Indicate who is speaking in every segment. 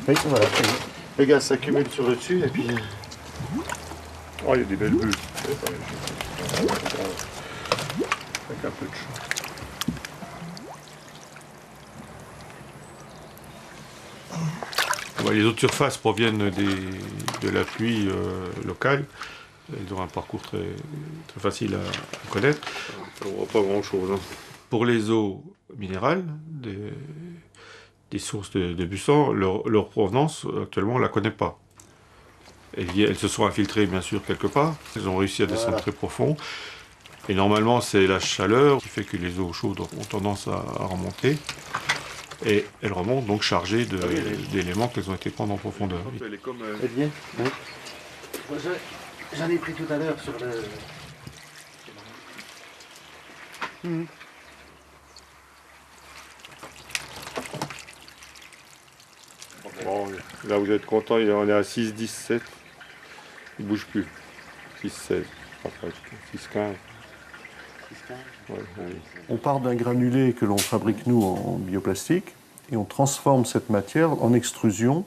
Speaker 1: Oui, voilà. Le gaz s'accumule sur le dessus et puis...
Speaker 2: Oh, il y a des belles bulles. Avec un peu de chaud. Les eaux de surface proviennent de la pluie locale. Elles ont un parcours très facile à connaître. On ne voit pas grand-chose. Hein. Pour les eaux minérales, des sources de Bussan, leur provenance, actuellement, on ne la connaît pas. Elles se sont infiltrées, bien sûr, quelque part. Elles ont réussi à descendre très profond. Et normalement, c'est la chaleur qui fait que les eaux chaudes ont tendance à remonter. Et elles remontent donc chargées d'éléments qu'elles ont été prendre en profondeur.
Speaker 1: Elle est comme... oui. J'en ai pris tout à l'heure sur le...
Speaker 2: Bon, là, vous êtes content, on est à 6, 10, 7. Il ne bouge plus. 6, 16. Après, 6, 15. Ouais, oui.
Speaker 3: On part d'un granulé que l'on fabrique nous en bioplastique et on transforme cette matière en extrusion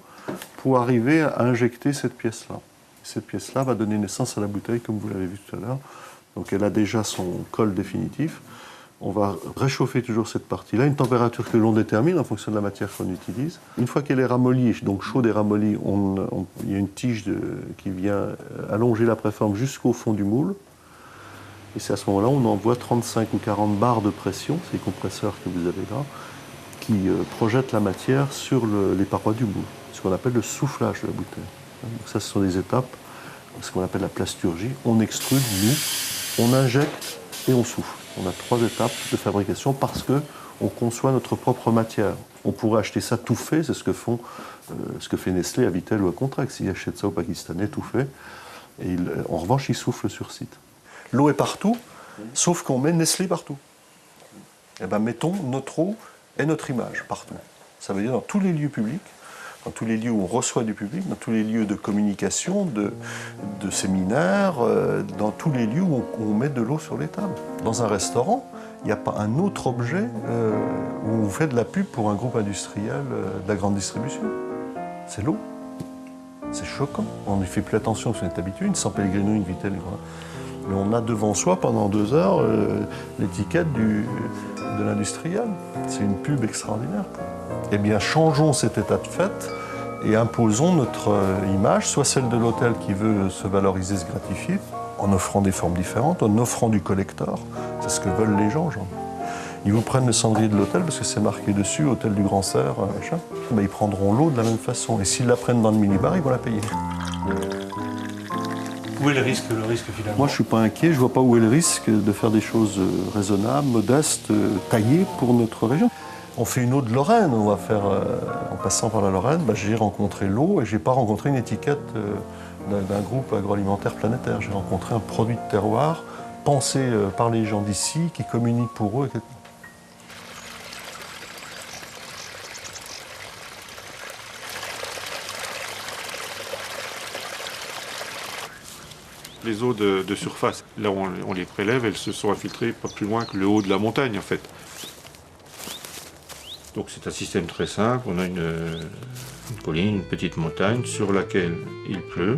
Speaker 3: pour arriver à injecter cette pièce-là. Cette pièce-là va donner naissance à la bouteille comme vous l'avez vu tout à l'heure. Donc elle a déjà son col définitif. On va réchauffer toujours cette partie-là, une température que l'on détermine en fonction de la matière qu'on utilise. Une fois qu'elle est ramollie, donc chaude et ramollie, il y a une tige qui vient allonger la préforme jusqu'au fond du moule. Et c'est à ce moment-là on envoie 35 ou 40 bars de pression, c'est les compresseurs que vous avez là, qui projettent la matière sur les parois du moule, ce qu'on appelle le soufflage de la bouteille. Donc ça, ce sont des étapes, ce qu'on appelle la plasturgie. On extrude, nous, on injecte et on souffle. On a 3 étapes de fabrication parce qu'on conçoit notre propre matière. On pourrait acheter ça tout fait, c'est ce que fait Nestlé à Vittel ou à Contrex. Ils achètent ça au Pakistanais tout fait. Et en revanche, ils soufflent sur site. L'eau est partout, sauf qu'on met Nestlé partout. Eh bien, mettons notre eau et notre image partout. Ça veut dire dans tous les lieux publics, dans tous les lieux où on reçoit du public, dans tous les lieux de communication, de séminaires, dans tous les lieux où on met de l'eau sur les tables. Dans un restaurant, il n'y a pas un autre objet où on fait de la pub pour un groupe industriel de la grande distribution. C'est l'eau. C'est choquant. On n'y fait plus attention parce qu'on est habitué, une San Pellegrino, une Vittel. Mais on a devant soi pendant 2 heures l'étiquette de l'industriel. C'est une pub extraordinaire. Eh bien, changeons cet état de fait et imposons notre image, soit celle de l'hôtel qui veut se valoriser, se gratifier, en offrant des formes différentes, en offrant du collector. C'est ce que veulent les gens. Ils vous prennent le cendrier de l'hôtel parce que c'est marqué dessus, hôtel du Grand Serre, machin. Ben, ils prendront l'eau de la même façon. Et s'ils la prennent dans le minibar, ils vont la payer.
Speaker 4: Où est le risque finalement?
Speaker 3: Moi, je ne suis pas inquiet. Je ne vois pas où est le risque de faire des choses raisonnables, modestes, taillées pour notre région. On fait une eau de Lorraine. On va faire, en passant par la Lorraine, j'ai rencontré l'eau et je n'ai pas rencontré une étiquette d'un groupe agroalimentaire planétaire. J'ai rencontré un produit de terroir pensé par les gens d'ici, qui communiquent pour eux, etc.
Speaker 2: Les eaux de surface, là où on les prélève, elles se sont infiltrées pas plus loin que le haut de la montagne en fait. Donc c'est un système très simple, on a une colline, une petite montagne sur laquelle il pleut.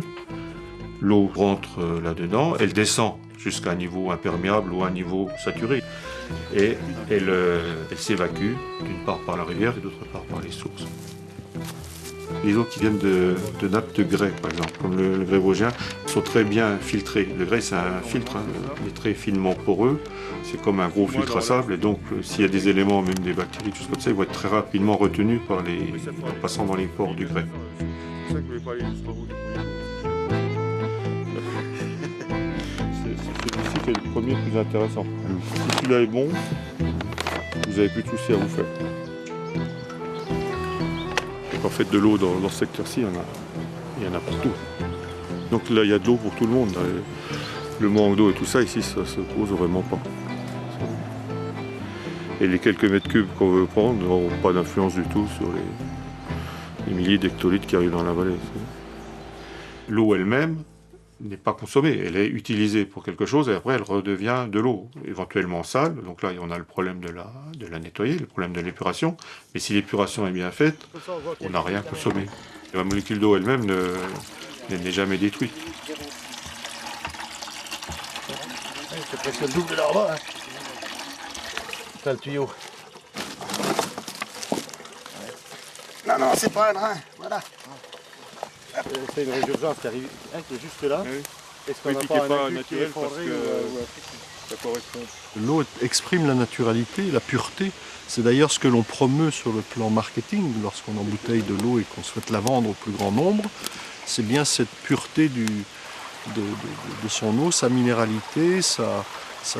Speaker 2: L'eau rentre là-dedans, elle descend jusqu'à un niveau imperméable ou un niveau saturé. Et elle s'évacue d'une part par la rivière et d'autre part par les sources. Les eaux qui viennent de nappes de grès, par exemple, comme le grès vosgien, sont très bien filtrées. Le grès, c'est un filtre, il est très finement poreux. C'est comme un gros filtre à sable. Et donc, s'il y a des éléments, même des bactéries, tout ça comme ça, ils vont être très rapidement retenus en passant dans les pores du grès. C'est celui-ci qui est le premier plus intéressant. Si celui-là est bon, vous n'avez plus de soucis à vous faire. En fait, de l'eau dans ce secteur-ci, il y en a partout. Donc là, il y a de l'eau pour tout le monde. Le manque d'eau et tout ça, ici, ça ne se pose vraiment pas. Et les quelques mètres cubes qu'on veut prendre n'auront pas d'influence du tout sur les milliers d'hectolitres qui arrivent dans la vallée. L'eau elle-même n'est pas consommée. Elle est utilisée pour quelque chose et après elle redevient de l'eau, éventuellement sale. Donc là, on a le problème de la nettoyer, le problème de l'épuration. Mais si l'épuration est bien faite, on n'a rien consommé. Et la molécule d'eau elle-même n'est jamais détruite.
Speaker 1: C'est presque le double de là-bas. Hein. T'as le tuyau. Non, c'est pas un drain. Voilà. C'est une résurgence qui arrive, qui est juste là.
Speaker 2: Oui.
Speaker 1: Est-ce qu'on n'a pas un naturel parce que
Speaker 2: ça correspond.
Speaker 3: L'eau exprime la naturalité, la pureté. C'est d'ailleurs ce que l'on promeut sur le plan marketing lorsqu'on embouteille de l'eau et qu'on souhaite la vendre au plus grand nombre. C'est bien cette pureté de son eau, sa minéralité, sa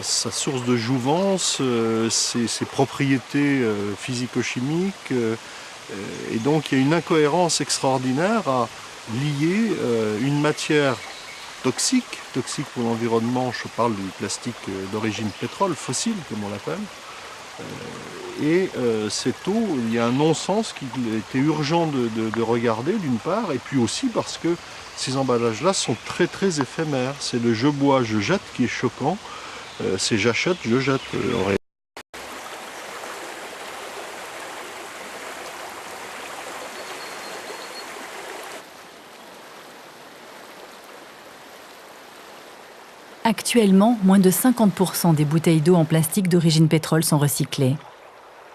Speaker 3: source de jouvence, ses propriétés physico-chimiques. Et donc il y a une incohérence extraordinaire à lier une matière toxique pour l'environnement, je parle du plastique d'origine pétrole, fossile comme on l'appelle, et cette eau, il y a un non-sens qu'il était urgent de regarder d'une part, et puis aussi parce que ces emballages-là sont très très éphémères. C'est le je bois, je jette qui est choquant, c'est j'achète, je jette. En réalité.
Speaker 5: Actuellement, moins de 50% des bouteilles d'eau en plastique d'origine pétrole sont recyclées.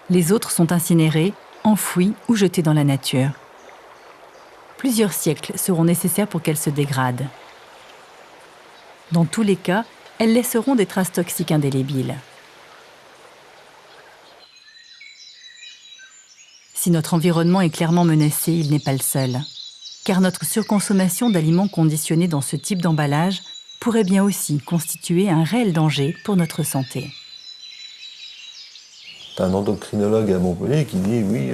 Speaker 5: Les autres sont incinérées, enfouies ou jetées dans la nature. Plusieurs siècles seront nécessaires pour qu'elles se dégradent. Dans tous les cas, elles laisseront des traces toxiques indélébiles. Si notre environnement est clairement menacé, il n'est pas le seul. Car notre surconsommation d'aliments conditionnés dans ce type d'emballage pourrait bien aussi constituer un réel danger pour notre santé.
Speaker 3: T'as un endocrinologue à Montpellier qui dit oui,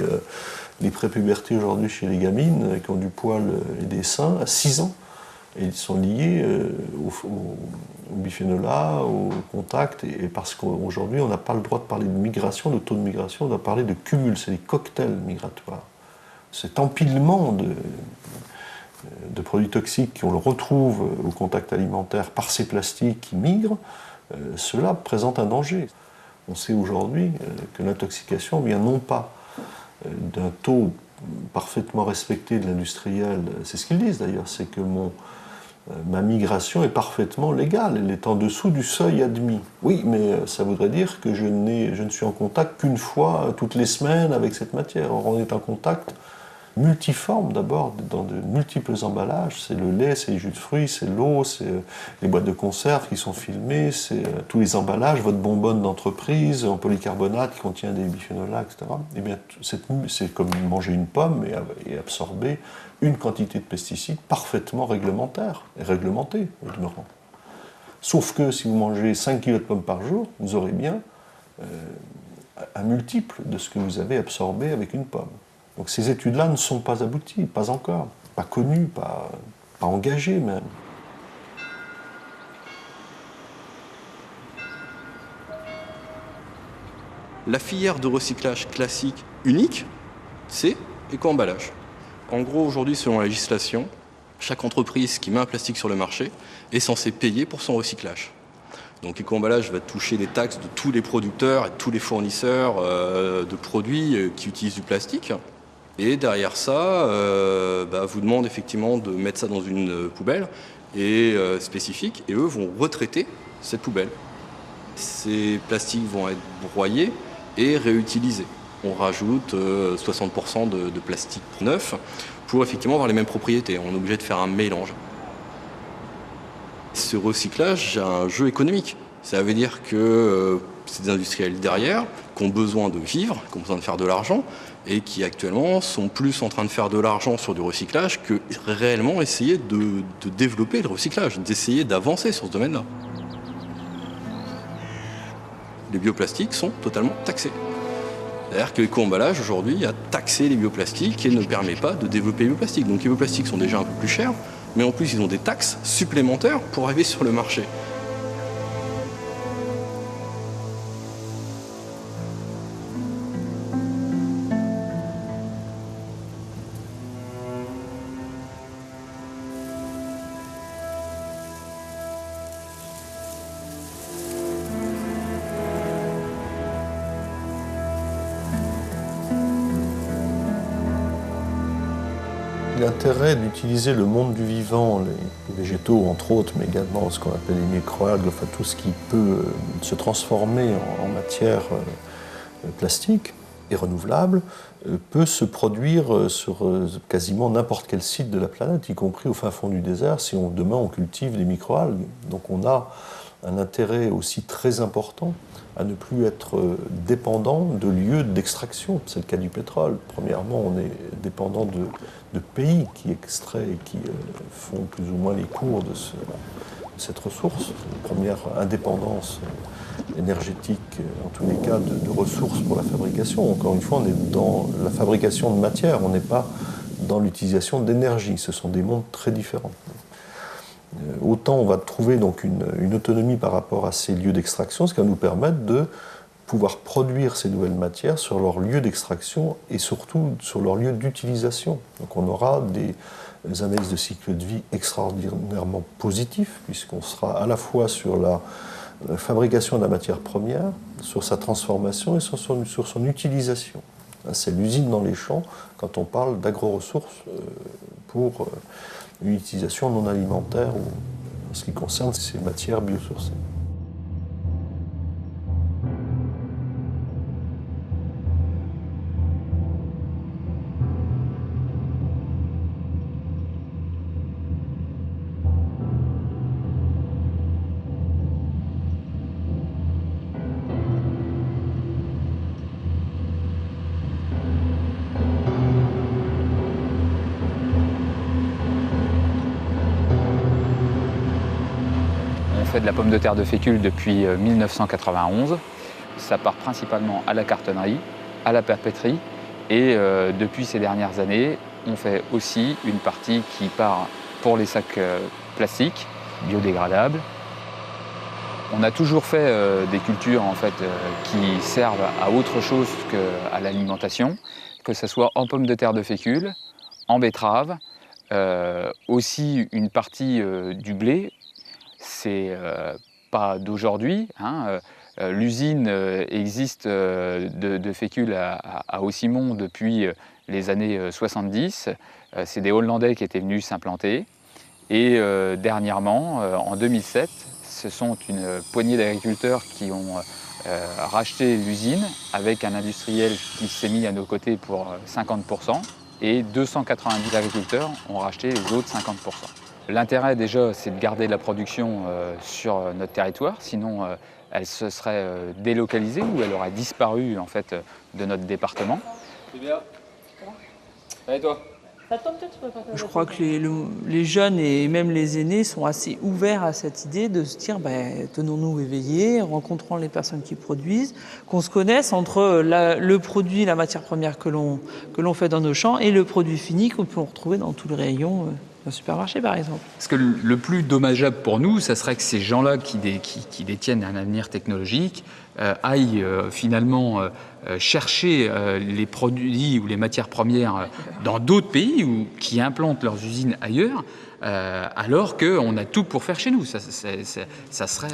Speaker 3: les prépubertés aujourd'hui chez les gamines qui ont du poil et des seins à 6 ans, et ils sont liés au bisphénol A, au contact, et parce qu'aujourd'hui on n'a pas le droit de parler de migration, de taux de migration, on doit parler de cumul, c'est des cocktails migratoires. Cet empilement de produits toxiques qu'on le retrouve au contact alimentaire par ces plastiques qui migrent, cela présente un danger. On sait aujourd'hui que l'intoxication vient non pas d'un taux parfaitement respecté de l'industriel, c'est ce qu'ils disent d'ailleurs, c'est que ma migration est parfaitement légale, elle est en dessous du seuil admis. Oui, mais ça voudrait dire que je ne suis en contact qu'une fois toutes les semaines avec cette matière. Or, on est en contact multiforme d'abord, dans de multiples emballages. C'est le lait, c'est les jus de fruits, c'est l'eau, c'est les boîtes de conserve qui sont filmées, c'est tous les emballages, votre bonbonne d'entreprise en polycarbonate qui contient des bisphénol A, etc. Eh bien, c'est comme manger une pomme et absorber une quantité de pesticides parfaitement réglementaire et réglementée, au demeurant. Sauf que si vous mangez 5 kg de pommes par jour, vous aurez bien un multiple de ce que vous avez absorbé avec une pomme. Donc ces études-là ne sont pas abouties, pas encore, pas connues, pas engagées même.
Speaker 6: La filière de recyclage classique unique, c'est éco-emballage. En gros, aujourd'hui, selon la législation, chaque entreprise qui met un plastique sur le marché est censée payer pour son recyclage. Donc l'éco-emballage va toucher des taxes de tous les producteurs et de tous les fournisseurs de produits qui utilisent du plastique. Et derrière ça, vous demande effectivement de mettre ça dans une poubelle spécifique, et eux vont retraiter cette poubelle. Ces plastiques vont être broyés et réutilisés. On rajoute 60% de plastique neuf pour effectivement avoir les mêmes propriétés. On est obligé de faire un mélange. Ce recyclage a un jeu économique. Ça veut dire que c'est des industriels derrière qui ont besoin de vivre, qui ont besoin de faire de l'argent, et qui actuellement sont plus en train de faire de l'argent sur du recyclage que réellement essayer de développer le recyclage, d'essayer d'avancer sur ce domaine-là. Les bioplastiques sont totalement taxés. C'est-à-dire que l'éco-emballage aujourd'hui a taxé les bioplastiques et ne permet pas de développer les bioplastiques. Donc les bioplastiques sont déjà un peu plus chers, mais en plus ils ont des taxes supplémentaires pour arriver sur le marché.
Speaker 3: l'intérêt d'utiliser le monde du vivant, les végétaux entre autres, mais également ce qu'on appelle les microalgues, enfin tout ce qui peut se transformer en matière plastique et renouvelable, peut se produire sur quasiment n'importe quel site de la planète, y compris au fin fond du désert, si demain on cultive des microalgues. Donc on a un intérêt aussi très important à ne plus être dépendant de lieux d'extraction. C'est le cas du pétrole. Premièrement, on est dépendant de pays qui extraient et qui font plus ou moins les cours de cette ressource. Première indépendance énergétique, en tous les cas, de ressources pour la fabrication. Encore une fois, on est dans la fabrication de matière, on n'est pas dans l'utilisation d'énergie. Ce sont des mondes très différents. Autant on va trouver donc une autonomie par rapport à ces lieux d'extraction, ce qui va nous permettre de pouvoir produire ces nouvelles matières sur leur lieu d'extraction et surtout sur leur lieu d'utilisation. Donc on aura des annexes de cycle de vie extraordinairement positifs, puisqu'on sera à la fois sur la fabrication de la matière première, sur sa transformation et sur son utilisation. C'est l'usine dans les champs quand on parle d'agro-ressources pour une utilisation non alimentaire ou en ce qui concerne ces matières biosourcées.
Speaker 7: De la pomme de terre de fécule depuis 1991. Ça part principalement à la cartonnerie, à la papeterie et depuis ces dernières années, on fait aussi une partie qui part pour les sacs plastiques, biodégradables. On a toujours fait des cultures en fait, qui servent à autre chose qu'à l'alimentation, que ce soit en pommes de terre de fécule, en betterave, aussi une partie du blé. C'est pas d'aujourd'hui. Hein. L'usine existe de fécule à Hauts-Simons depuis les années 70. C'est des Hollandais qui étaient venus s'implanter. Et dernièrement, en 2007, ce sont une poignée d'agriculteurs qui ont racheté l'usine avec un industriel qui s'est mis à nos côtés pour 50%. Et 290 agriculteurs ont racheté les autres 50%. L'intérêt déjà, c'est de garder la production sur notre territoire, sinon elle se serait délocalisée ou elle aurait disparu en fait, de notre département. C'est bien. Et toi ?
Speaker 8: Je crois que les jeunes et même les aînés sont assez ouverts à cette idée de se dire tenons-nous éveillés, rencontrons les personnes qui produisent, qu'on se connaisse entre le produit, la matière première que l'on fait dans nos champs et le produit fini qu'on peut retrouver dans tous les rayons d'un supermarché par exemple.
Speaker 7: Parce que le plus dommageable pour nous, ça serait que ces gens-là qui détiennent un avenir technologique aillent finalement chercher les produits ou les matières premières dans d'autres pays ou qui implantent leurs usines ailleurs, alors qu'on a tout pour faire chez nous. Ça serait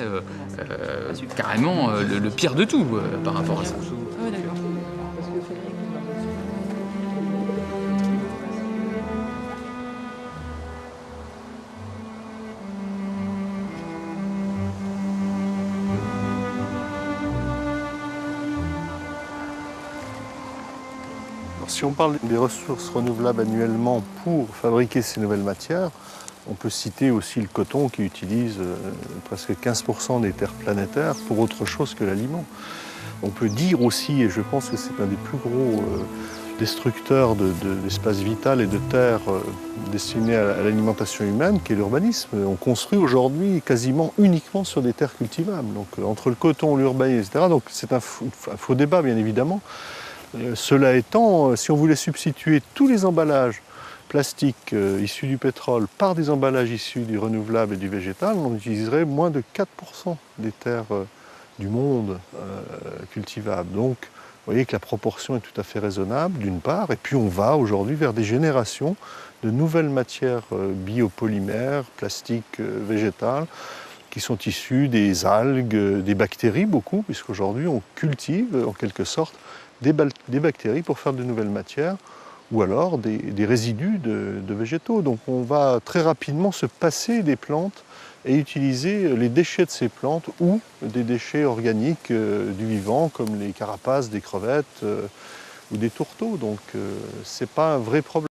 Speaker 7: carrément le pire de tout par rapport à ça.
Speaker 8: Ah ouais, d'accord.
Speaker 3: Si on parle des ressources renouvelables annuellement pour fabriquer ces nouvelles matières, on peut citer aussi le coton qui utilise presque 15% des terres planétaires pour autre chose que l'aliment. On peut dire aussi, et je pense que c'est un des plus gros destructeurs d'espace vital et de terres destinées à l'alimentation humaine, qui est l'urbanisme. On construit aujourd'hui quasiment uniquement sur des terres cultivables. Donc entre le coton, l'urbanisme, etc. Donc c'est un faux débat, bien évidemment. Cela étant, si on voulait substituer tous les emballages plastiques issus du pétrole par des emballages issus du renouvelable et du végétal, on utiliserait moins de 4% des terres du monde cultivables. Donc, vous voyez que la proportion est tout à fait raisonnable, d'une part, et puis on va aujourd'hui vers des générations de nouvelles matières biopolymères, plastiques, végétales, qui sont issues des algues, des bactéries beaucoup, puisqu'aujourd'hui on cultive en quelque sorte des bactéries pour faire de nouvelles matières ou alors des résidus de végétaux. Donc on va très rapidement se passer des plantes et utiliser les déchets de ces plantes ou des déchets organiques du vivant comme les carapaces des crevettes ou des tourteaux. Donc ce n'est pas un vrai problème.